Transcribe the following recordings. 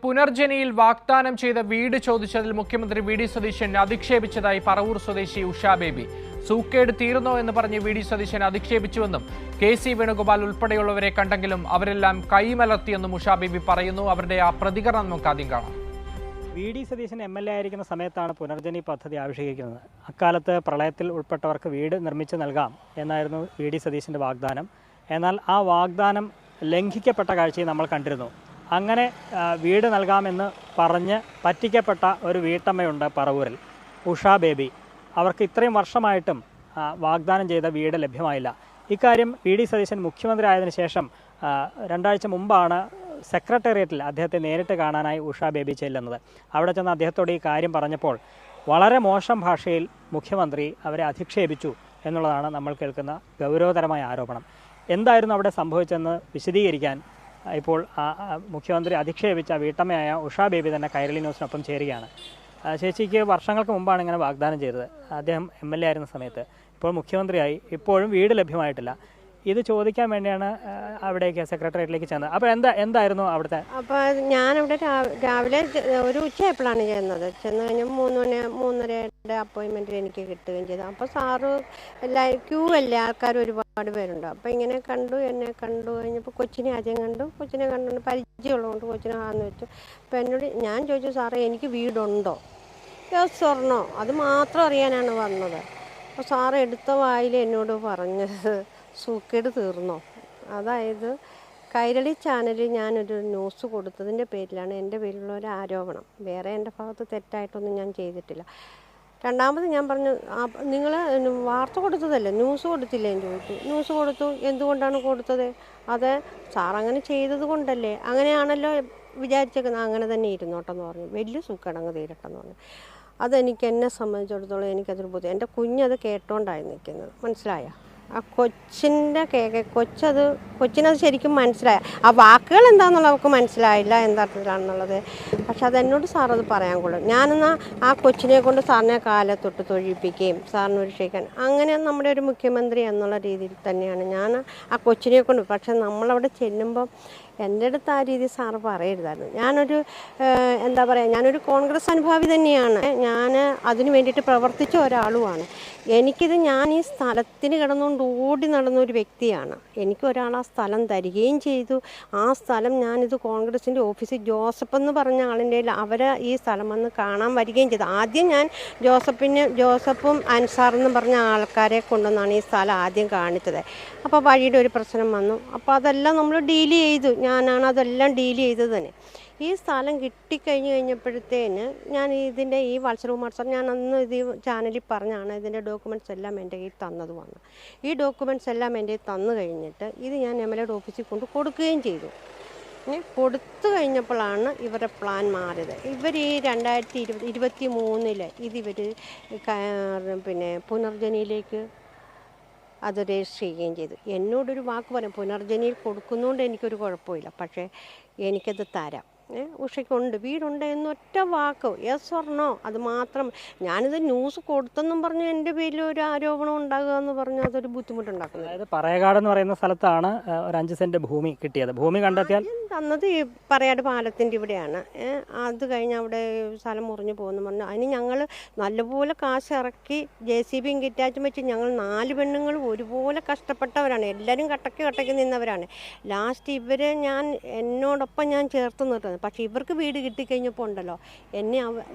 പുനർജനിയിൽ വാഗ്ദാനം ചെയ്ത വീട് ചോദിച്ചതിൽ മുഖ്യമന്ത്രി വി ഡി സതീശൻ അധിക്ഷേപിച്ചതായി പറവൂർ സ്വദേശി ഉഷാ ബേബി. സൂക്കേട് തീർന്നോ എന്ന് പറഞ്ഞ് വി ഡി സതീശൻ അധിക്ഷേപിച്ചുവെന്നും കെ സി വേണുഗോപാൽ ഉൾപ്പെടെയുള്ളവരെ കണ്ടെങ്കിലും അവരെല്ലാം കൈമലർത്തിയെന്നും ഉഷാ ബേബി പറയുന്നു. അവരുടെ ആ പ്രതികരണം നമുക്ക് ആദ്യം കാണാം. വി ഡി സതീശൻ MLA ആയിരിക്കുന്ന സമയത്താണ് പുനർജനി പദ്ധതി ആവിഷ്കരിക്കുന്നത്. അക്കാലത്ത് പ്രളയത്തിൽ ഉൾപ്പെട്ടവർക്ക് വീട് നിർമ്മിച്ചു നൽകാം എന്നായിരുന്നു വി ഡി സതീശൻ്റെ വാഗ്ദാനം. എന്നാൽ ആ വാഗ്ദാനം ലംഘിക്കപ്പെട്ട കാഴ്ചയും നമ്മൾ കണ്ടിരുന്നു. അങ്ങനെ വീട് നൽകാമെന്ന് പറഞ്ഞ് പറ്റിക്കപ്പെട്ട ഒരു വീട്ടമ്മയുണ്ട് പറവൂരിൽ, ഉഷാ ബേബി. അവർക്ക് ഇത്രയും വർഷമായിട്ടും വാഗ്ദാനം ചെയ്ത വീട് ലഭ്യമായില്ല. ഇക്കാര്യം വി ഡി സതീശൻ മുഖ്യമന്ത്രി ആയതിനു ശേഷം 2 ആഴ്ച മുമ്പാണ് സെക്രട്ടേറിയറ്റിൽ അദ്ദേഹത്തെ നേരിട്ട് കാണാനായി ഉഷാ ബേബി ചെല്ലുന്നത്. അവിടെ ചെന്ന് അദ്ദേഹത്തോട് ഈ കാര്യം പറഞ്ഞപ്പോൾ വളരെ മോശം ഭാഷയിൽ മുഖ്യമന്ത്രി അവരെ അധിക്ഷേപിച്ചു എന്നുള്ളതാണ് നമ്മൾ കേൾക്കുന്ന ഗൗരവതരമായ ആരോപണം. എന്തായിരുന്നു അവിടെ സംഭവിച്ചതെന്ന് വിശദീകരിക്കാൻ ഇപ്പോൾ മുഖ്യമന്ത്രി അധിക്ഷേപിച്ച വീട്ടമ്മയായ ഉഷാ ബേബി തന്നെ കൈരളി ന്യൂസിനൊപ്പം ചേരുകയാണ്. ചേച്ചിക്ക് വർഷങ്ങൾക്ക് മുമ്പാണ് ഇങ്ങനെ വാഗ്ദാനം ചെയ്തത്. അദ്ദേഹം MLA ആയിരുന്ന സമയത്ത്. ഇപ്പോൾ മുഖ്യമന്ത്രിയായി, ഇപ്പോഴും വീട് ലഭ്യമായിട്ടില്ല. ഇത് ചോദിക്കാൻ വേണ്ടിയാണ് അവിടേക്ക് സെക്രട്ടേറിയറ്റിലേക്ക് ചെന്നത്. അപ്പോൾ എന്തായിരുന്നു അവിടുത്തെ? അപ്പോൾ ഞാനിവിടെ രാവിലെ ഒരു ഉച്ചയായപ്പോഴാണ് ചെന്ന് കഴിഞ്ഞാൽ 3:30 അപ്പോയിൻമെൻറ്റിൽ എനിക്ക് കിട്ടുകയും ചെയ്തു. അപ്പോൾ സാറ് ക്യൂ അല്ലേ, ആൾക്കാർ ഒരുപാട് പേരുണ്ട്. അപ്പോൾ ഇങ്ങനെ എന്നെ കണ്ടു കഴിഞ്ഞപ്പോൾ കൊച്ചിനെ ആദ്യം കണ്ടു. കൊച്ചിനെ കണ്ടുകൊണ്ട് പരിചയമുള്ളതുകൊണ്ട് കൊച്ചിനെ ആന്ന് വെച്ചു. അപ്പോൾ എന്നോട് ഞാൻ ചോദിച്ചു, സാറേ എനിക്ക് വീടുണ്ടോ? സ്വർണ്ണോ? അത് മാത്രം അറിയാനാണ് വന്നത്. അപ്പോൾ സാറ് എടുത്ത വായിൽ എന്നോട് പറഞ്ഞത് സൂക്കേട് തീർന്നോ. അതായത് കൈരളി ചാനലിൽ ഞാനൊരു ന്യൂസ് കൊടുത്തതിൻ്റെ പേരിലാണ് എൻ്റെ പേരിലുള്ള ഒരു ആരോപണം. വേറെ എൻ്റെ ഭാഗത്ത് തെറ്റായിട്ടൊന്നും ഞാൻ ചെയ്തിട്ടില്ല. രണ്ടാമത് ഞാൻ പറഞ്ഞു, നിങ്ങൾ വാർത്ത കൊടുത്തതല്ലേ, ന്യൂസ് കൊടുത്തില്ലേ എന്ന് ചോദിച്ചു. ന്യൂസ് കൊടുത്തു. എന്തുകൊണ്ടാണ് കൊടുത്തത്? അത് സാറങ്ങനെ ചെയ്തത് കൊണ്ടല്ലേ. അങ്ങനെയാണല്ലോ വിചാരിച്ചേക്കുന്നത്. അങ്ങനെ തന്നെ ഇരുന്നോട്ടെന്ന് പറഞ്ഞു. വലിയ സൂക്കേടങ്ങ് തീരട്ടെന്ന് പറഞ്ഞു. എന്നെ സംബന്ധിച്ചിടത്തോളം എനിക്കതൊരു ബുദ്ധി. എൻ്റെ കുഞ്ഞത് കേട്ടോണ്ടായി നിൽക്കുന്നത്, മനസ്സിലായോ? ആ കൊച്ചിനത് ശരിക്കും മനസ്സിലായ. ആ വാക്കുകൾ എന്താണെന്നുള്ളത് അവൾക്ക് മനസ്സിലായില്ല, എന്താണെന്നുള്ളത്. പക്ഷെ അതെന്നോട് സാറത് പറയാൻ കൊള്ളും. ഞാനെന്നാൽ ആ കൊച്ചിനെ കൊണ്ട് സാറിനെ കാലത്തൊട്ട് തൊഴിപ്പിക്കുകയും സാറിന് ഒരു ക്ഷയിക്കാൻ, അങ്ങനെ നമ്മുടെ ഒരു മുഖ്യമന്ത്രി എന്നുള്ള രീതിയിൽ തന്നെയാണ് ഞാൻ ആ കൊച്ചിനെ കൊണ്ട്. പക്ഷെ നമ്മളവിടെ ചെല്ലുമ്പം എൻ്റെ അടുത്ത് ആ രീതി സാറ് പറയരുതായിരുന്നു. ഞാനൊരു കോൺഗ്രസ് അനുഭാവി തന്നെയാണ്. ഞാൻ അതിനു വേണ്ടിയിട്ട് പ്രവർത്തിച്ച ഒരാളുമാണ്. ഞാൻ ഈ സ്ഥലത്തിന് കിടന്നുകൊണ്ട് ഓടി നടന്ന ഒരു വ്യക്തിയാണ്. എനിക്കൊരാൾ ആ സ്ഥലം തരികയും ചെയ്തു. ആ സ്ഥലം ഞാനിത് കോൺഗ്രസിൻ്റെ ഓഫീസിൽ ജോസഫ് എന്ന് പറഞ്ഞ ആളിൻ്റെ അവരെ ഈ സ്ഥലം വന്ന് കാണാൻ വരികയും ചെയ്തു. ആദ്യം ഞാൻ ജോസഫും അൻസാറെന്നും പറഞ്ഞ ആൾക്കാരെ കൊണ്ടുവന്നാണ് ഈ സ്ഥലം ആദ്യം കാണിച്ചത്. അപ്പോൾ വഴിയുടെ ഒരു പ്രശ്നം വന്നു. അപ്പോൾ അതെല്ലാം നമ്മൾ ഡീൽ ചെയ്തു. ഞാനാണ് അതെല്ലാം ഡീൽ ചെയ്തത് തന്നെ. ഈ സ്ഥലം കഴിഞ്ഞപ്പോഴത്തേന് ഞാൻ ഇതിൻ്റെ ഈ വത്സരകുമാർ സാർ, ഞാൻ അന്ന് ഇത് ചാനലിൽ പറഞ്ഞാണ് ഇതിൻ്റെ ഡോക്യുമെൻറ്റ്സ് എല്ലാം എൻ്റെ കയ്യിൽ തന്നതുമാണ്. ഈ ഡോക്യുമെൻറ്റ്സ് എല്ലാം എൻ്റെ കയ്യിൽ കഴിഞ്ഞിട്ട് ഇത് ഞാൻ MLA ഓഫീസിൽ കൊണ്ട് കൊടുക്കുകയും ചെയ്തു. കൊടുത്തു കഴിഞ്ഞപ്പോഴാണ് ഇവരുടെ പ്ലാൻ മാറിയത്. ഇവർ ഈ 2023 ഇതിവർ പുനർജനിയിലേക്ക് അത് രജിസ്റ്റർ ചെയ്യുകയും ചെയ്തു. എന്നോടൊരു വാക്ക് പറയും, പുനർജനിയിൽ കൊടുക്കുന്നതുകൊണ്ട് എനിക്കൊരു കുഴപ്പമില്ല, പക്ഷേ എനിക്കത് തരാം, ഉഷയ്ക്കുണ്ട്, വീടുണ്ട് എന്നൊറ്റ വാക്ക്, യെസ് ഓർ നോ, അത് മാത്രം. ഞാനിത് ന്യൂസ് കൊടുത്തെന്നും പറഞ്ഞ് എൻ്റെ പേരിൽ ഒരു ആരോപണം ഉണ്ടാകുക എന്ന് പറഞ്ഞാൽ അതൊരു ബുദ്ധിമുട്ടുണ്ടാക്കുന്നത്. അതായത് പറയകാട് എന്ന് പറയുന്ന സ്ഥലത്താണ് ഒരു 5 സെന്റ് ഭൂമി കിട്ടിയത്. ഭൂമി കണ്ടെത്തിയാൽ തന്നത് ഈ പറയാട് പാലത്തിൻ്റെ ഇവിടെയാണ്. അത് കഴിഞ്ഞ് അവിടെ സ്ഥലം മുറിഞ്ഞു പോകുന്നു പറഞ്ഞു. അതിന് ഞങ്ങൾ നല്ലപോലെ കാശ് ഇറക്കി JCBയും കിറ്റാച്ചും വെച്ച് ഞങ്ങൾ 4 പെണ്ണുങ്ങളും ഒരുപോലെ കഷ്ടപ്പെട്ടവരാണ്. എല്ലാവരും കട്ടയ്ക്ക് നിന്നവരാണ്. ലാസ്റ്റ് എന്നോടൊപ്പം ഞാൻ ചേർത്ത് നിർത്തുന്നത്. പക്ഷെ ഇവർക്ക് വീട് കിട്ടിക്കഴിഞ്ഞപ്പോൾ ഉണ്ടല്ലോ,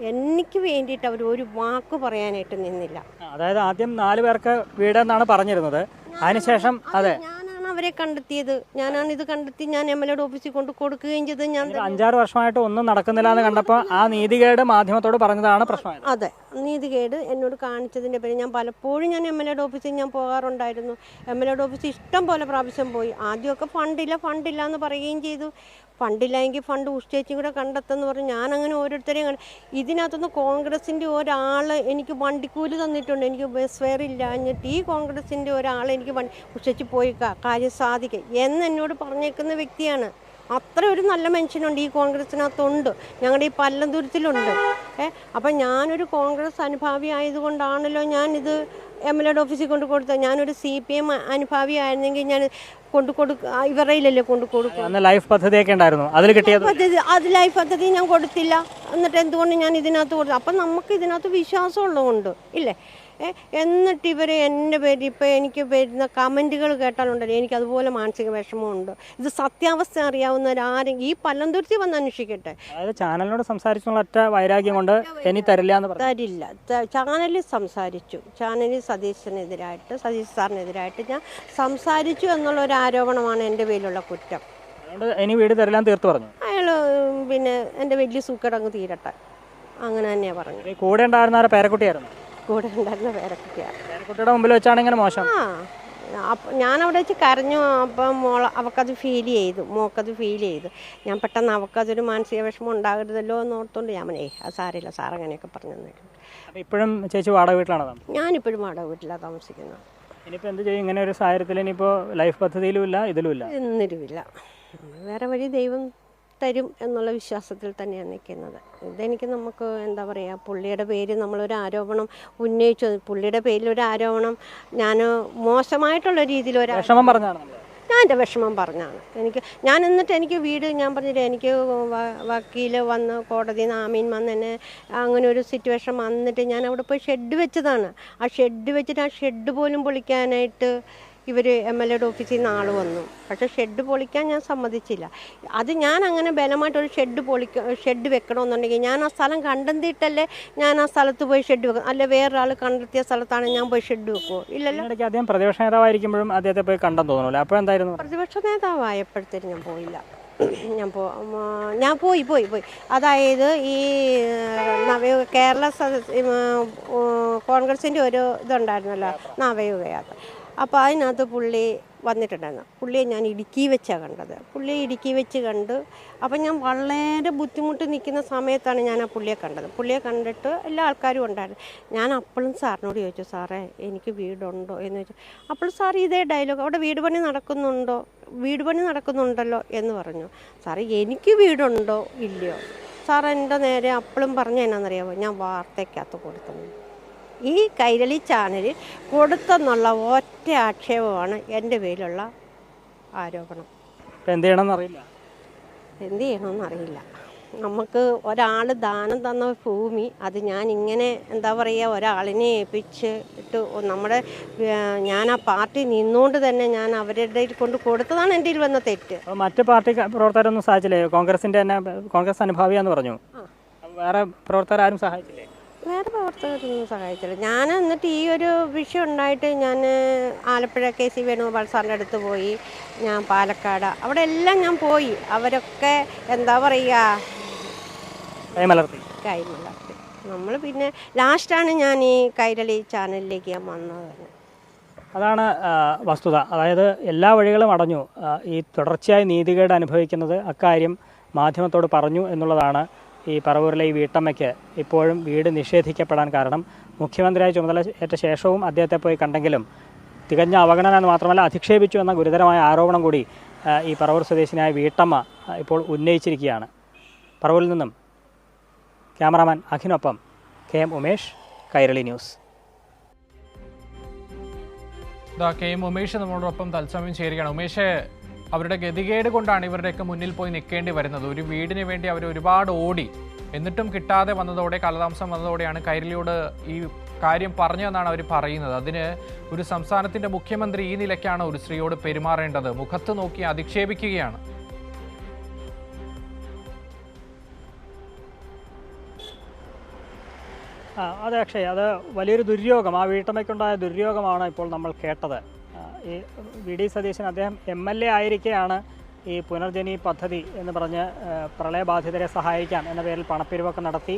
എനിക്ക് വേണ്ടിയിട്ട് അവർ ഒരു വാക്ക് പറയാനായിട്ട് നിന്നില്ല. അതായത് ആദ്യം 4 പേർക്ക് വീടെന്നാണ് പറഞ്ഞിരുന്നത്. അതിനുശേഷം ഞാനാണ് അവരെ കണ്ടെത്തിയത്. ഞാനാണ് ഇത് കണ്ടെത്തി ഞാൻ MLA ഓഫീസിൽ കൊണ്ട് കൊടുക്കുകയും ചെയ്ത്. ഞാൻ 5-6 വർഷമായിട്ട് ഒന്നും നടക്കുന്നില്ല എന്ന് കണ്ടപ്പോൾ ആ നീതികേട് മാധ്യമത്തോട് പറഞ്ഞതാണ് പ്രശ്നം. അതെ, നീതികേട് എന്നോട് കാണിച്ചതിൻ്റെ പേര് ഞാൻ പലപ്പോഴും MLA ഓഫീസിൽ ഞാൻ പോകാറുണ്ടായിരുന്നു. MLA ഓഫീസിൽ ഇഷ്ടം പോലെ പ്രാവശ്യം പോയി. ആദ്യമൊക്കെ ഫണ്ടില്ല എന്ന് പറയുകയും ചെയ്തു. ഫണ്ടില്ലെങ്കിൽ ഫണ്ട് ഉച്ചേച്ചും കൂടെ കണ്ടെത്തെന്ന് പറഞ്ഞു. ഞാനങ്ങനെ ഓരോരുത്തരെയും ഇതിനകത്തുനിന്ന് കോൺഗ്രസിൻ്റെ ഒരാൾ എനിക്ക് വണ്ടിക്കൂലി തന്നിട്ടുണ്ട്. എനിക്ക് ബസ് ഫെയർ ഇല്ലാഞ്ഞിട്ട് ഈ കോൺഗ്രസിൻ്റെ ഒരാൾ എനിക്ക് ഉച്ചച്ച് പോയി കാര്യം സാധിക്കും എന്നോട് പറഞ്ഞേക്കുന്ന വ്യക്തിയാണ്. അത്ര ഒരു നല്ല മനുഷ്യനുണ്ട് ഈ കോൺഗ്രസിനകത്തുണ്ട്, ഞങ്ങളുടെ ഈ പല്ലന്തുരത്തിലുണ്ട്. അപ്പം ഞാനൊരു കോൺഗ്രസ് അനുഭാവി ആയതുകൊണ്ടാണല്ലോ ഞാനിത് MLA ഓഫീസിൽ കൊണ്ട് കൊടുത്ത ഞാനൊരു CPM അനുഭാവിയായിരുന്നെങ്കിൽ ഞാൻ ഇവരയിലല്ലേ കൊണ്ട് കൊടുക്കും. ലൈഫ് പദ്ധതിയൊക്കെ ഉണ്ടായിരുന്നു, അതിൽ കിട്ടിയത് അത് ലൈഫ് പദ്ധതി ഞാൻ കൊടുത്തില്ല. എന്നിട്ട് എന്തുകൊണ്ട് ഞാൻ ഇതിനകത്ത് കൊടുത്തു? അപ്പം നമുക്ക് ഇതിനകത്ത് വിശ്വാസമുള്ളതുകൊണ്ട് ഇല്ലേ. എന്നിട്ട് ഇവർ എൻ്റെ പേര് ഇപ്പോൾ എനിക്ക് വരുന്ന കമൻറ്റുകൾ കേട്ടാലുണ്ടല്ലോ എനിക്ക് അതുപോലെ മാനസിക വിഷമമുണ്ട്. ഇത് സത്യാവസ്ഥ അറിയാവുന്നവരാരെങ്കിലും ഈ പല്ലന്തുരുത്തി വന്ന് അന്വേഷിക്കട്ടെ. അതായത് ചാനലിനോട് സംസാരിച്ചുള്ള ഒറ്റ വൈരാഗ്യം കൊണ്ട് ഇനി തരില്ല എന്ന് തരില്ല. ചാനലിൽ സംസാരിച്ചു, ചാനലിൽ സതീഷ് സാറിനെതിരായിട്ട് ഞാൻ സംസാരിച്ചു എന്നുള്ള ഒരു ആരോപണമാണ് എൻ്റെ പേരിലുള്ള കുറ്റം. ഇനി വീട് തരില്ലാന്ന് തീർത്ത് പറഞ്ഞു. അയാൾ പിന്നെ എൻ്റെ വലിയ സൂക്കേടങ്ങ് തീരട്ടെ അങ്ങനെ തന്നെയാണ് പറഞ്ഞത്. കൂടെ ഉണ്ടായിരുന്ന പേരക്കുട്ടിയായിരുന്നു, കൂടെ ഉണ്ടായിരുന്ന പേരക്കുട്ടിയാണ്. പേരക്കുട്ടിയുടെ മുമ്പിൽ വെച്ചാണ് ഇങ്ങനെ മോശം. ഞാനവിടെ വെച്ച് കരഞ്ഞു. അപ്പം അവൾക്കത് ഫീൽ ചെയ്തു, മോക്കത് ഫീൽ ചെയ്തു. ഞാൻ പെട്ടെന്ന് അവൾക്കതൊരു മാനസിക വിഷമം ഉണ്ടാകരുതല്ലോ എന്ന് ഓർത്തുകൊണ്ട് ഞാൻ അത് സാരമില്ല സാർ അങ്ങനെയൊക്കെ പറഞ്ഞു തന്നേക്കും. ഇപ്പോഴും ചേച്ചി വാടക വീട്ടിലാണോ? ഞാനിപ്പോഴും വാടക വീട്ടിലാണ് താമസിക്കുന്നത്. ഇനിയിപ്പോൾ എന്ത് ചെയ്യും ഇങ്ങനെ ഒരു സാഹചര്യത്തിൽ? ഇനിയിപ്പോൾ ലൈഫ് പദ്ധതിയിലും ഇല്ല, ഇതിലും ഇല്ല, എന്നിരുമില്ല. വേറെ വഴി ദൈവം തരും എന്നുള്ള വിശ്വാസത്തിൽ തന്നെയാണ് നിൽക്കുന്നത്. ഇതെനിക്ക് നമുക്ക് എന്താ പറയുക, പുള്ളിയുടെ പേര് നമ്മളൊരു ആരോപണം ഉന്നയിച്ചു. പുള്ളിയുടെ പേരിലൊരു ആരോപണം ഞാൻ മോശമായിട്ടുള്ള രീതിയിൽ ഒരു വിഷമം പറഞ്ഞാണ്, ഞാൻ എൻ്റെ വിഷമം പറഞ്ഞാണ്. എന്നിട്ട് എനിക്ക് വീട് ഞാൻ പറഞ്ഞില്ല, എനിക്ക് വക്കീൽ വന്ന് കോടതിയിൽ നിന്ന് ആമീൻ വന്ന് എന്നെ അങ്ങനെ ഒരു സിറ്റുവേഷൻ വന്നിട്ട് ഞാൻ അവിടെ പോയി ഷെഡ് വെച്ചതാണ്. ആ ഷെഡ് വെച്ചിട്ട് ആ ഷെഡ് പോലും പൊളിക്കാനായിട്ട് ഇവർ MLA ഓഫീസിൽ നിന്ന് ആൾ വന്നു. പക്ഷേ ഷെഡ് പൊളിക്കാൻ ഞാൻ സമ്മതിച്ചില്ല. അത് ഞാൻ അങ്ങനെ ബലമായിട്ടൊരു ഷെഡ് വെക്കണമെന്നുണ്ടെങ്കിൽ ഞാൻ ആ സ്ഥലം കണ്ടെത്തിയിട്ടല്ലേ ഞാൻ ആ സ്ഥലത്ത് പോയി ഷെഡ് വെക്കും. അല്ലെ വേറൊരാൾ കണ്ടെത്തിയ സ്ഥലത്താണ് ഞാൻ പോയി ഷെഡ് വെക്കുമോ? ഇല്ലല്ലോ. അദ്ദേഹം പ്രതിപക്ഷ നേതാവായിരിക്കുമ്പോഴും അദ്ദേഹത്തെ പോയി കണ്ടെന്ന് തോന്നുന്നു. അപ്പോൾ എന്തായിരുന്നു? പ്രതിപക്ഷ നേതാവായപ്പോഴത്തേനും ഞാൻ പോയില്ല. ഞാൻ പോയി അതായത് ഈ കേരള കോൺഗ്രസിൻ്റെ ഒരു ഇതുണ്ടായിരുന്നല്ലോ, നവയുഗ യാത്ര. അപ്പോൾ അതിനകത്ത് പുള്ളി വന്നിട്ടുണ്ടായിരുന്നു. പുള്ളിയെ ഞാൻ ഇടുക്കി വെച്ചാണ് കണ്ടത്. പുള്ളിയെ ഇടുക്കി വെച്ച് കണ്ട് അപ്പം ഞാൻ വളരെ ബുദ്ധിമുട്ട് നിൽക്കുന്ന സമയത്താണ് ഞാൻ ആ പുള്ളിയെ കണ്ടത്. പുള്ളിയെ കണ്ടിട്ട് എല്ലാ ആൾക്കാരും ഉണ്ടായിരുന്നു. ഞാൻ അപ്പോഴും സാറിനോട് ചോദിച്ചു, സാറേ എനിക്ക് വീടുണ്ടോ എന്ന് ചോദിച്ചു. അപ്പോൾ സാർ ഇതേ ഡയലോഗ്, അവിടെ വീട് പണി നടക്കുന്നുണ്ടല്ലോ എന്ന് പറഞ്ഞു. സാറേ എനിക്ക് വീടുണ്ടോ ഇല്ലയോ? സാർ എൻ്റെ നേരെ അപ്പോഴും പറഞ്ഞു എന്നാണെന്നറിയാമോ, ഞാൻ വാർത്തയ്ക്കകത്ത് കൊടുത്തു. ഈ കൈരളി ചാനലിൽ കൊടുത്തെന്നുള്ള ഒറ്റ ആക്ഷേപമാണ് എൻ്റെ പേരിലുള്ള ആരോപണം. എന്ത് ചെയ്യണമെന്നറിയില്ല. നമുക്ക് ഒരാൾ ദാനം തന്ന ഭൂമി അത് ഞാൻ ഇങ്ങനെ എന്താ പറയുക ഒരാളിനെ ഏൽപ്പിച്ചിട്ട് ഞാൻ ആ പാർട്ടി നിന്നുകൊണ്ട് തന്നെ ഞാൻ അവരുടെ കൊണ്ട് കൊടുത്തതാണ് എൻ്റെ വന്ന തെറ്റ്. മറ്റ് പാർട്ടി പ്രവർത്തകരൊന്നും സഹായിച്ചില്ലേ? കോൺഗ്രസ് അനുഭാവിയാന്ന് പറഞ്ഞു. വേറെ പ്രവർത്തകരാരും സഹായിച്ചില്ലേ? വേറെ പ്രവർത്തകരൊന്നും സഹായിച്ചില്ല. ഞാൻ എന്നിട്ട് ഈ ഒരു വിഷയം ഉണ്ടായിട്ട് ഞാൻ ആലപ്പുഴ KC വേണുഗോപാൽ സാറിൻ്റെ അടുത്ത് പോയി, ഞാൻ പാലക്കാട് അവിടെ എല്ലാം ഞാൻ പോയി. അവരൊക്കെ എന്താ പറയുക കൈമലർത്തി. നമ്മൾ പിന്നെ ലാസ്റ്റാണ് ഞാൻ ഈ കൈരളി ചാനലിലേക്ക് ഞാൻ വന്നത് തന്നെ. അതാണ് വസ്തുത. അതായത് എല്ലാ വഴികളും അടഞ്ഞു. ഈ തുടർച്ചയായി നീതികേട് അനുഭവിക്കുന്നത് അക്കാര്യം മാധ്യമത്തോട് പറഞ്ഞു എന്നുള്ളതാണ് ഈ പറവൂരിലെ ഈ വീട്ടമ്മയ്ക്ക് ഇപ്പോഴും വീട് നിഷേധിക്കപ്പെടാൻ കാരണം. മുഖ്യമന്ത്രിയായി ചുമതല ഏറ്റ ശേഷവും അദ്ദേഹത്തെ പോയി കണ്ടെങ്കിലും തികഞ്ഞ അവഗണന എന്ന് മാത്രമല്ല അധിക്ഷേപിച്ചു എന്ന ഗുരുതരമായ ആരോപണം കൂടി ഈ പറവൂർ സ്വദേശിനിയായ വീട്ടമ്മ ഇപ്പോൾ ഉന്നയിച്ചിരിക്കുകയാണ്. പറവൂരിൽ നിന്നും ക്യാമറാമാൻ അഖിനൊപ്പം KM Umesh, Kairali news. KM Umesh നമ്മളോടൊപ്പം തത്സമയം ചേരുകയാണ്. ഉമേഷ്, അവരുടെ ഗതികേട് കൊണ്ടാണ് ഇവരുടെയൊക്കെ മുന്നിൽ പോയി നിൽക്കേണ്ടി വരുന്നത്. ഒരു വീടിന് വേണ്ടി അവർ ഒരുപാട് ഓടി, എന്നിട്ടും കിട്ടാതെ വന്നതോടെ, കാലതാമസം വന്നതോടെയാണ് കൈരളിയോട് ഈ കാര്യം പറഞ്ഞതെന്നാണ് അവർ പറയുന്നത്. അതിന് ഒരു സംസ്ഥാനത്തിൻ്റെ മുഖ്യമന്ത്രി ഈ നിലയ്ക്കാണ് ഒരു സ്ത്രീയോട് പെരുമാറേണ്ടത്? മുഖത്ത് നോക്കി അധിക്ഷേപിക്കുകയാണ്. അതെ അക്ഷയ്, അത് വലിയൊരു ദുര്യോഗം, ആ വീട്ടമ്മയ്ക്കുണ്ടായ ദുര്യോഗമാണ് ഇപ്പോൾ നമ്മൾ കേട്ടത്. ഈ VD സതീശൻ അദ്ദേഹം MLA ആയിരിക്കെയാണ് ഈ പുനർജനി പദ്ധതി എന്ന് പറഞ്ഞ് പ്രളയബാധിതരെ സഹായിക്കാം എന്ന പേരിൽ പണപ്പിരിവൊക്കെ നടത്തി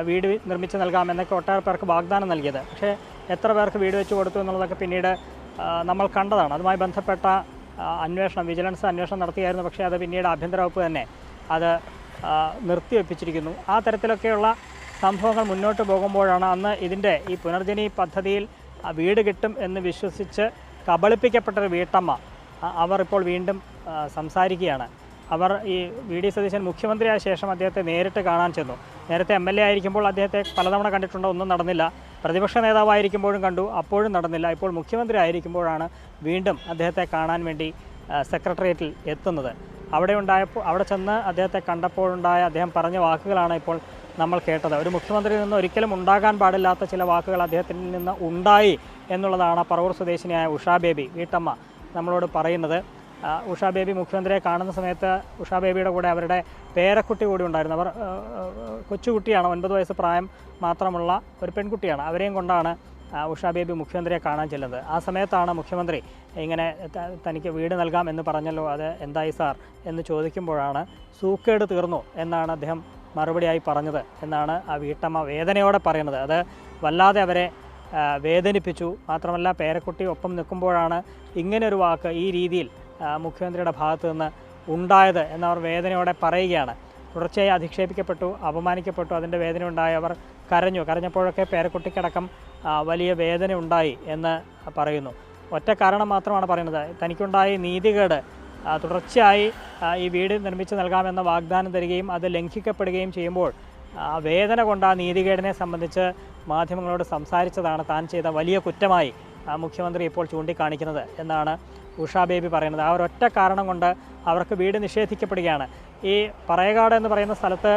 വീട് നിർമ്മിച്ച് നൽകാമെന്നൊക്കെ ഒട്ടേറെ പേർക്ക് വാഗ്ദാനം നൽകിയത്. പക്ഷേ എത്ര പേർക്ക് വീട് വെച്ച് കൊടുത്തു എന്നുള്ളതൊക്കെ പിന്നീട് നമ്മൾ കണ്ടതാണ്. അതുമായി ബന്ധപ്പെട്ട വിജിലൻസ് അന്വേഷണം നടത്തിയായിരുന്നു. പക്ഷേ അത് പിന്നീട് ആഭ്യന്തര വകുപ്പ് തന്നെ അത് നിർത്തിവെപ്പിച്ചിരിക്കുന്നു. ആ തരത്തിലൊക്കെയുള്ള സംഭവങ്ങൾ മുന്നോട്ട് പോകുമ്പോഴാണ് അന്ന് ഈ പുനർജനി പദ്ധതിയിൽ വീട് കിട്ടും എന്ന് വിശ്വസിച്ച് കബളിപ്പിക്കപ്പെട്ടൊരു വീട്ടമ്മ അവർ ഇപ്പോൾ വീണ്ടും സംസാരിക്കുകയാണ്. അവർ ഈ VD സതീശൻ മുഖ്യമന്ത്രിയായ ശേഷം അദ്ദേഹത്തെ നേരിട്ട് കാണാൻ ചെന്നു. നേരത്തെ MLA ആയിരിക്കുമ്പോൾ അദ്ദേഹത്തെ പലതവണ കണ്ടിട്ടുണ്ട്, ഒന്നും നടന്നില്ല. പ്രതിപക്ഷ നേതാവായിരിക്കുമ്പോഴും കണ്ടു, അപ്പോഴും നടന്നില്ല. ഇപ്പോൾ മുഖ്യമന്ത്രി ആയിരിക്കുമ്പോഴാണ് വീണ്ടും അദ്ദേഹത്തെ കാണാൻ വേണ്ടി സെക്രട്ടേറിയറ്റിൽ എത്തുന്നത്. അവിടെ ചെന്ന് അദ്ദേഹത്തെ കണ്ടപ്പോഴുണ്ടായ അദ്ദേഹം പറഞ്ഞ വാക്കുകളാണ് ഇപ്പോൾ നമ്മൾ കേട്ടത്. ഒരു മുഖ്യമന്ത്രിയിൽ നിന്ന് ഒരിക്കലും ഉണ്ടാകാൻ പാടില്ലാത്ത ചില വാക്കുകൾ അദ്ദേഹത്തിൽ നിന്ന് ഉണ്ടായി എന്നുള്ളതാണ് പറവൂർ സ്വദേശിനിയായ ഉഷാ ബേബി വീട്ടമ്മ നമ്മളോട് പറയുന്നത്. ഉഷാ ബേബി മുഖ്യമന്ത്രിയെ കാണുന്ന സമയത്ത് ഉഷാ ബേബിയുടെ കൂടെ അവരുടെ പേരക്കുട്ടി കൂടി ഉണ്ടായിരുന്നു. അവർ കൊച്ചുകുട്ടിയാണ്, 9 വയസ്സ് പ്രായം മാത്രമുള്ള ഒരു പെൺകുട്ടിയാണ്. അവരെയും കൊണ്ടാണ് ഉഷാ ബേബി മുഖ്യമന്ത്രിയെ കാണാൻ ചെല്ലുന്നത്. ആ സമയത്താണ് മുഖ്യമന്ത്രി ഇങ്ങനെ തനിക്ക് വീട് നൽകാം എന്ന് പറഞ്ഞല്ലോ, അത് എന്തായി സാർ എന്ന് ചോദിക്കുമ്പോഴാണ് സൂക്കേട് തീർന്നു എന്നാണ് അദ്ദേഹം മറുപടിയായി പറഞ്ഞത് എന്നാണ് ആ വീട്ടമ്മ വേദനയോടെ പറയുന്നത്. അത് വല്ലാതെ അവരെ വേദനിപ്പിച്ചു. മാത്രമല്ല പേരക്കുട്ടി ഒപ്പം നിൽക്കുമ്പോഴാണ് ഇങ്ങനൊരു വാക്ക് ഈ രീതിയിൽ മുഖ്യമന്ത്രിയുടെ ഭാഗത്തു നിന്ന് ഉണ്ടായത് എന്നവർ വേദനയോടെ പറയുകയാണ്. തുടർച്ചയായി അധിക്ഷേപിക്കപ്പെട്ടു, അപമാനിക്കപ്പെട്ടു. അതിൻ്റെ വേദന ഉണ്ടായി അവർ കരഞ്ഞപ്പോഴൊക്കെ പേരക്കുട്ടിക്കടക്കം വലിയ വേദന ഉണ്ടായി എന്ന് പറയുന്നു. ഒറ്റ കാരണം മാത്രമാണ് പറയുന്നത്, തനിക്കുണ്ടായ നീതികേട് തുടർച്ചയായി ഈ വീട് നിർമ്മിച്ച് നൽകാമെന്ന വാഗ്ദാനം തരികയും അത് ലംഘിക്കപ്പെടുകയും ചെയ്യുമ്പോൾ വേദന കൊണ്ട് ആ നീതികേടിനെ സംബന്ധിച്ച് മാധ്യമങ്ങളോട് സംസാരിച്ചതാണ് താൻ ചെയ്ത വലിയ കുറ്റമായി മുഖ്യമന്ത്രി ഇപ്പോൾ ചൂണ്ടിക്കാണിക്കുന്നത് എന്നാണ് ഉഷാ ബേബി പറയുന്നത്. ആ ഒരൊറ്റ കാരണം കൊണ്ട് അവർക്ക് വീട് നിഷേധിക്കപ്പെടുകയാണ്. ഈ പറയകാട് എന്ന് പറയുന്ന സ്ഥലത്ത്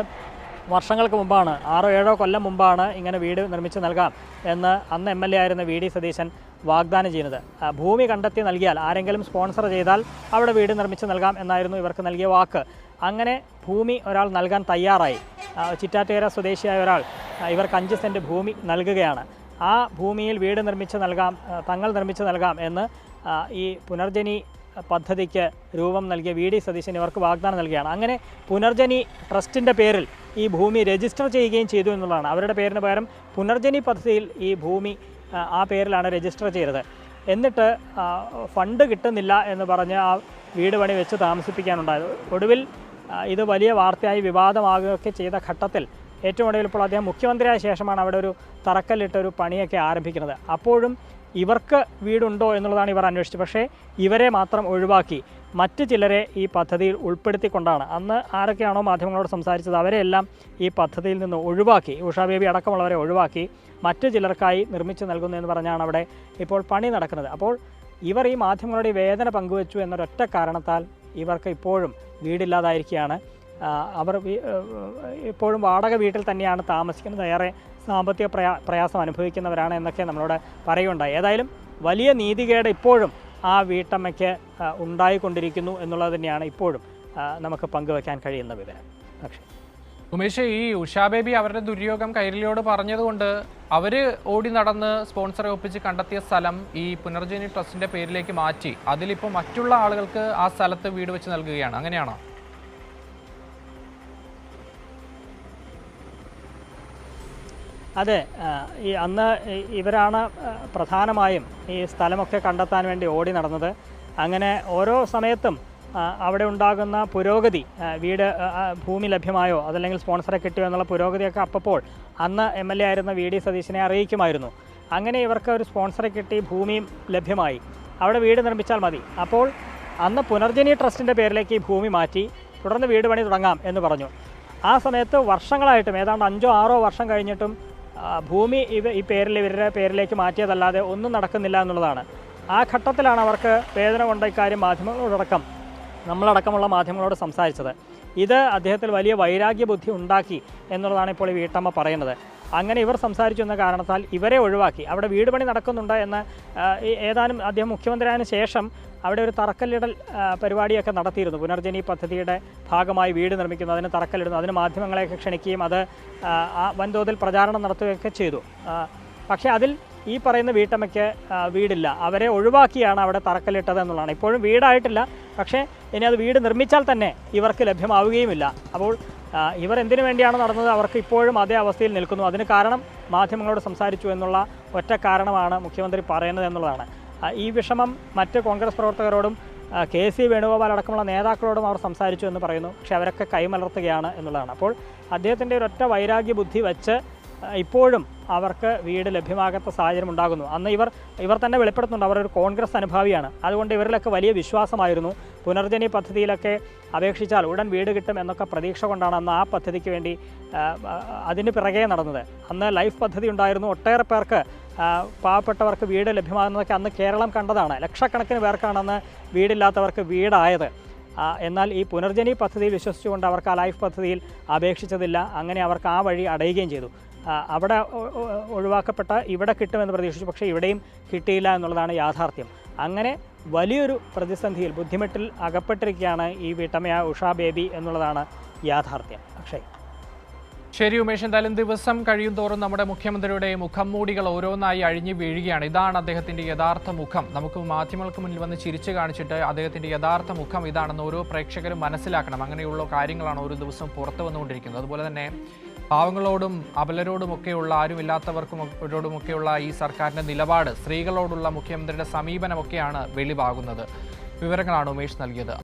വർഷങ്ങൾക്ക് മുമ്പാണ്, 6-7 കൊല്ലം മുമ്പാണ് ഇങ്ങനെ വീട് നിർമ്മിച്ച് നൽകാം എന്ന് അന്ന് MLA ആയിരുന്ന VD സതീശൻ വാഗ്ദാനം ചെയ്യുന്നത്. ഭൂമി കണ്ടെത്തി നൽകിയാൽ, ആരെങ്കിലും സ്പോൺസർ ചെയ്താൽ അവിടെ വീട് നിർമ്മിച്ച് നൽകാം എന്നായിരുന്നു ഇവർക്ക് നൽകിയ വാക്ക്. അങ്ങനെ ഭൂമി ഒരാൾ നൽകാൻ തയ്യാറായി. ചിറ്റാറ്റുകര സ്വദേശിയായ ഒരാൾ ഇവർക്ക് 5 സെൻറ്റ് ഭൂമി നൽകുകയാണ്. ആ ഭൂമിയിൽ വീട് നിർമ്മിച്ച് നൽകാം, തങ്ങൾ നിർമ്മിച്ച് നൽകാം എന്ന് ഈ പുനർജനി പദ്ധതിക്ക് രൂപം നൽകിയ VD സതീശൻ ഇവർക്ക് വാഗ്ദാനം നൽകുകയാണ്. അങ്ങനെ പുനർജനി ട്രസ്റ്റിൻ്റെ പേരിൽ ഈ ഭൂമി രജിസ്റ്റർ ചെയ്യുകയും ചെയ്തു എന്നുള്ളതാണ്. അവരുടെ പേരിന് പകരം പുനർജനി പദ്ധതിയിൽ ഈ ഭൂമി ആ പേരിലാണ് രജിസ്റ്റർ ചെയ്തത്. എന്നിട്ട് ഫണ്ട് കിട്ടുന്നില്ല എന്ന് പറഞ്ഞ് ആ വീട് പണി വെച്ച് താമസിപ്പിക്കാനുണ്ടായത്. ഒടുവിൽ ഇത് വലിയ വാർത്തയായി വിവാദമാകുകയൊക്കെ ചെയ്ത ഘട്ടത്തിൽ ഏറ്റവും ഒടുവിൽ ഇപ്പോൾ അദ്ദേഹം മുഖ്യമന്ത്രിയായ ശേഷമാണ് അവിടെ ഒരു തറക്കല്ലിട്ടൊരു പണിയൊക്കെ ആരംഭിക്കുന്നത്. അപ്പോഴും ഇവർക്ക് വീടുണ്ടോ എന്നുള്ളതാണ് ഇവർ അന്വേഷിച്ചത്. പക്ഷേ ഇവരെ മാത്രം ഒഴിവാക്കി മറ്റ് ചിലരെ ഈ പദ്ധതിയിൽ ഉൾപ്പെടുത്തിക്കൊണ്ടാണ് അന്ന് ആരൊക്കെയാണോ മാധ്യമങ്ങളോട് സംസാരിച്ചത് അവരെല്ലാം ഈ പദ്ധതിയിൽ നിന്ന് ഒഴിവാക്കി, ഉഷാ ബേബി അടക്കമുള്ളവരെ ഒഴിവാക്കി മറ്റു ചിലർക്കായി നിർമ്മിച്ച് നൽകുന്നു എന്ന് പറഞ്ഞാണ് അവിടെ ഇപ്പോൾ പണി നടക്കുന്നത്. അപ്പോൾ ഇവർ ഈ മാധ്യമങ്ങളുടെ വേദന പങ്കുവച്ചു എന്നൊരൊറ്റ കാരണത്താൽ ഇവർക്ക് ഇപ്പോഴും വീടില്ലാതായിരിക്കുകയാണ്. അവർ ഇപ്പോഴും വാടക വീട്ടിൽ തന്നെയാണ് താമസിക്കുന്നത്. ഏറെ സാമ്പത്തിക പ്രയാസം അനുഭവിക്കുന്നവരാണ് എന്നൊക്കെ നമ്മളോട് പറയുകയുണ്ടായി. ഏതായാലും വലിയ നീതികേട് ഇപ്പോഴും ആ വീട്ടമ്മയ്ക്ക് ഉണ്ടായിക്കൊണ്ടിരിക്കുന്നു എന്നുള്ളത് തന്നെയാണ് ഇപ്പോഴും നമുക്ക് പങ്കുവയ്ക്കാൻ കഴിയുന്ന വിവരം. പക്ഷേ ഉമേഷ്, ഈ ഉഷാ ബേബി അവരുടെ ദുര്യോഗം കൈരളിയോട് പറഞ്ഞതുകൊണ്ട് അവർ ഓടി നടന്ന് സ്പോൺസറെ ഒപ്പിച്ച് കണ്ടെത്തിയ സ്ഥലം ഈ പുനർജനി ട്രസ്റ്റിന്റെ പേരിലേക്ക് മാറ്റി അതിലിപ്പോൾ മറ്റുള്ള ആളുകൾക്ക് ആ സ്ഥലത്ത് വീട് വെച്ച് നൽകുകയാണ്. അങ്ങനെയാണോ? അതെ, ഈ അന്ന് ഇവരാണ് പ്രധാനമായും ഈ സ്ഥലമൊക്കെ കണ്ടെത്താൻ വേണ്ടി ഓടി നടന്നത്. അങ്ങനെ ഓരോ സമയത്തും അവിടെ ഉണ്ടാകുന്ന പുരോഗതി, വീട് ഭൂമി ലഭ്യമായോ അതല്ലെങ്കിൽ സ്പോൺസറെ കിട്ടിയോ എന്നുള്ള പുരോഗതിയൊക്കെ അപ്പോൾ അന്ന് MLA ആയിരുന്ന VD സതീശനെ അറിയിക്കുമായിരുന്നു. അങ്ങനെ ഇവർക്ക് ഒരു സ്പോൺസറെ കിട്ടി, ഭൂമിയും ലഭ്യമായി, അവിടെ വീട് നിർമ്മിച്ചാൽ മതി. അപ്പോൾ അന്ന് പുനർജനി ട്രസ്റ്റിൻ്റെ പേരിലേക്ക് ഈ ഭൂമി മാറ്റി തുടർന്ന് വീട് പണി തുടങ്ങാം എന്ന് പറഞ്ഞു. ആ സമയത്ത് വർഷങ്ങളായിട്ടും ഏതാണ്ട് 5-6 വർഷം കഴിഞ്ഞിട്ടും ഭൂമി ഇവരുടെ പേരിലേക്ക് മാറ്റിയതല്ലാതെ ഒന്നും നടക്കുന്നില്ല എന്നുള്ളതാണ്. ആ ഘട്ടത്തിലാണ് അവർക്ക് വേദന കൊണ്ട ഇക്കാര്യം നമ്മളടക്കമുള്ള മാധ്യമങ്ങളോട് സംസാരിച്ചത്. ഇത് അദ്ദേഹത്തിൽ വലിയ വൈരാഗ്യ ബുദ്ധി ഉണ്ടാക്കി എന്നുള്ളതാണ് ഇപ്പോൾ ഈ വീട്ടമ്മ പറയുന്നത്. അങ്ങനെ ഇവർ സംസാരിച്ചു എന്ന കാരണത്താൽ ഇവരെ ഒഴിവാക്കി. അവിടെ വീട് പണി നടക്കുന്നുണ്ട് എന്ന് ഏതാനും അദ്ദേഹം മുഖ്യമന്ത്രിയായതിനു ശേഷം അവിടെ ഒരു തറക്കല്ലിടൽ പരിപാടിയൊക്കെ നടത്തിയിരുന്നു. പുനർജനി പദ്ധതിയുടെ ഭാഗമായി വീട് നിർമ്മിക്കുന്നു, അതിന് തറക്കല്ലിടുന്നു, അതിന് മാധ്യമങ്ങളെയൊക്കെ ക്ഷണിക്കുകയും അത് വൻതോതിൽ പ്രചാരണം നടത്തുകയൊക്കെ ചെയ്തു. പക്ഷേ അതിൽ ഈ പറയുന്ന വീട്ടമ്മയ്ക്ക് വീടില്ല, അവരെ ഒഴിവാക്കിയാണ് അവിടെ തറക്കല്ലിട്ടത് എന്നുള്ളതാണ്. ഇപ്പോഴും വീടായിട്ടില്ല, പക്ഷേ ഇനി അത് വീട് നിർമ്മിച്ചാൽ തന്നെ ഇവർക്ക് ലഭ്യമാവുകയുമില്ല. അപ്പോൾ ഇവർ എന്തിനു വേണ്ടിയാണ് നടന്നത്, അവർക്ക് ഇപ്പോഴും അതേ അവസ്ഥയിൽ നിൽക്കുന്നു. അതിന് കാരണം മാധ്യമങ്ങളോട് സംസാരിച്ചു എന്നുള്ള ഒറ്റ കാരണമാണ് മുഖ്യമന്ത്രി പറയുന്നത് എന്നുള്ളതാണ്. ഈ വിഷമം മറ്റ് കോൺഗ്രസ് പ്രവർത്തകരോടും KC വേണുഗോപാൽ അടക്കമുള്ള നേതാക്കളോടും അവർ സംസാരിച്ചു എന്ന് പറയുന്നു. പക്ഷേ അവരൊക്കെ കൈമലർത്തുകയാണ് എന്നുള്ളതാണ്. അപ്പോൾ അദ്ദേഹത്തിൻ്റെ ഒരൊറ്റ വൈരാഗ്യ ബുദ്ധി വെച്ച് ഇപ്പോഴും അവർക്ക് വീട് ലഭ്യമാകാത്ത സാഹചര്യം ഉണ്ടാകുന്നു. അന്ന് ഇവർ തന്നെ വെളിപ്പെടുത്തുന്നുണ്ട്, അവർ ഒരു കോൺഗ്രസ് അനുഭാവിയാണ്. അതുകൊണ്ട് ഇവരിലൊക്കെ വലിയ വിശ്വാസമായിരുന്നു. പുനർജനി പദ്ധതിയിലൊക്കെ അപേക്ഷിച്ചാൽ ഉടൻ വീട് കിട്ടും എന്നൊക്കെ പ്രതീക്ഷ കൊണ്ടാണ് അന്ന് ആ പദ്ധതിക്ക് വേണ്ടി അതിന് പിറകെ നടന്നത്. അന്ന് ലൈഫ് പദ്ധതി ഉണ്ടായിരുന്നു. ഒട്ടേറെ പേർക്ക്, പാവപ്പെട്ടവർക്ക് വീട് ലഭ്യമാകുന്നതൊക്കെ അന്ന് കേരളം കണ്ടതാണ്. ലക്ഷക്കണക്കിന് പേർക്കാണ് അന്ന് വീടില്ലാത്തവർക്ക് വീടായത്. എന്നാൽ ഈ പുനർജനി പദ്ധതിയിൽ വിശ്വസിച്ചുകൊണ്ട് അവർക്ക് ആ ലൈഫ് പദ്ധതിയിൽ അപേക്ഷിച്ചതില്ല. അങ്ങനെ അവർക്ക് ആ വഴി അടയുകയും ചെയ്തു. അവിടെ ഒഴിവാക്കപ്പെട്ട ഇവിടെ കിട്ടുമെന്ന് പ്രതീക്ഷിച്ചു, പക്ഷേ ഇവിടെയും കിട്ടിയില്ല എന്നുള്ളതാണ് യാഥാർത്ഥ്യം. അങ്ങനെ വലിയൊരു പ്രതിസന്ധിയിൽ, ബുദ്ധിമുട്ടിൽ അകപ്പെട്ടിരിക്കുകയാണ് ഈ വീട്ടമ്മയായ ഉഷാ ബേബി എന്നുള്ളതാണ് യാഥാർത്ഥ്യം. അക്ഷയ്. ശരി ഉമേഷ്, എന്തായാലും ദിവസം കഴിയും തോറും നമ്മുടെ മുഖ്യമന്ത്രിയുടെ മുഖം മൂടികൾ ഓരോന്നായി അഴിഞ്ഞു വീഴുകയാണ്. ഇതാണ് അദ്ദേഹത്തിന്റെ യഥാർത്ഥ മുഖം. നമുക്ക് മാധ്യമങ്ങൾക്ക് മുന്നിൽ വന്ന് ചിരിച്ചു കാണിച്ചിട്ട് അദ്ദേഹത്തിന്റെ യഥാർത്ഥ മുഖം ഇതാണെന്ന് ഓരോ പ്രേക്ഷകരും മനസ്സിലാക്കണം. അങ്ങനെയുള്ള കാര്യങ്ങളാണ് ഓരോ ദിവസവും പുറത്തു വന്നുകൊണ്ടിരിക്കുന്നത്. അതുപോലെ തന്നെ പാവങ്ങളോടും അബലരോടുമൊക്കെയുള്ള, ആരുമില്ലാത്തവർക്കുമൊക്കെയുള്ള ഈ സർക്കാരിന്റെ നിലപാട്, സ്ത്രീകളോടുള്ള മുഖ്യമന്ത്രിയുടെ സമീപനമൊക്കെയാണ് വെളിവാകുന്നത്. വിവരങ്ങളാണ് ഉമേഷ് നൽകിയത്.